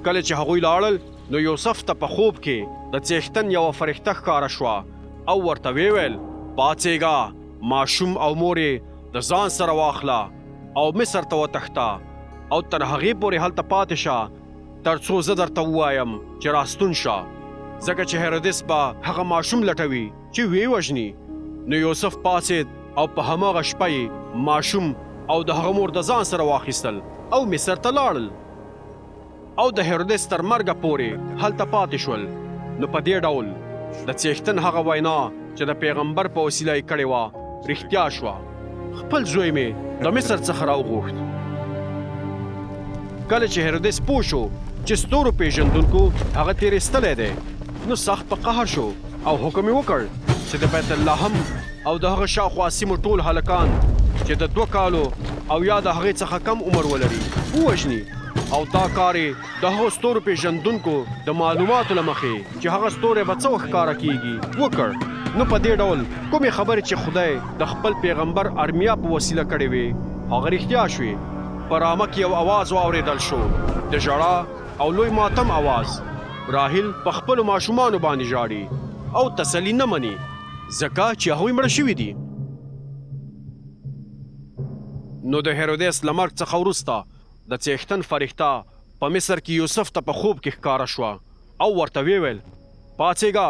کله چې هغوی لاړل نو یوسف ته په خوب کې د څښتن یوه فرښته ښکاره شوه او ورته ویل پاڅېږه ماشوم او مور یې د ځان سره واخله او مصر ته وتښته او تر هغې پورې هلته پاتې شه تر څو زه درته ووایم چې راستون شه ځکه چې هیرودس به هغه ماشوم لټوي چې ویې وژني نو یوسف پاڅېد او په هماغه شپه یې ماشوم او د هغه مور د ځان سره واخیستل او مصر ته لاړل او د هیرودس تر مرګه پورې هلته پاتې شول نو په دې ډول د څښتن هغه وینا چې د پیغمبر په وسیله یې کړې وه رښتیا شوه خپل زوی مې د مصر څخه راوغوښت کله چې هیرودس پوه شو چې ستورو پیژندونکو هغه تېرېستلی دی نو سخت په قهر شو او حکم یې وکړ چې د بیت لحم او د هغه شاوخوا سیمو ټول هلکان چې د 2 کالو او یا د هغې څخه کم عمر ولري ووژني او دا کار یې د هغو ستورو پیژندونکو د معلوماتو له مخې چې هغه ستوری به څه ښکاره کیږي وکړ نو په دې ډول کومې خبرې چې خدای د خپل پیغمبر ارمیا په وسیله کړې وې هغه رښتیا شوې په رامه کې یو اواز واورېدل شو د ژړا او لوی ماتم اواز راحیل په خپلو ماشومانو باندې ژاړي او تسلي نه مني ځکه چې هغوی مړه شوي دي نو د هیرودس له مرګ څخه وروسته د څښتن فرښته په مصر کې یوسف ته په خوب کې ښکاره شوه او ورته ویل پاڅېږه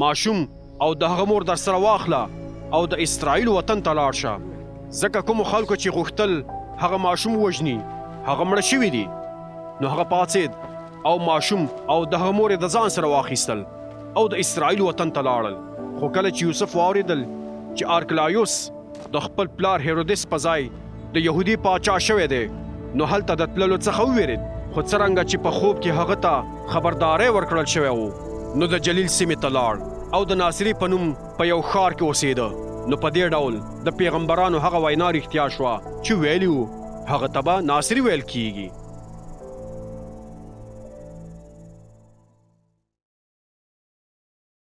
ماشوم او د هغه مور در سره واخله او د اسرائیل وطن ته لاړ شه ځکه کومو خلکو چې غوښتل هغه ماشوم وژني هغه مړه شوي دي نو هغه پاڅېد او ماشوم او د هغه مور یې د ځان سره واخیستل او د اسرائیل وطن ته لاړل خو کله چې یوسف واورېدل چې ارکلایوس د خپل پلار هیرودس په ځای د یهودي پاچا شوی دی نو هلته د تللو څخه وویرېد خو څرنګه چې په خوب کې هغه ته خبرداری ورکړل شوی و نو د جلیل سیمې ته لاړ او د ناصري په نوم په یو ښار کې اوسېده نو په دې ډول د پیغمبرانو هغه وینا رښتیا شوه چې ویلي وو هغه ته به ناصري ویل کیږي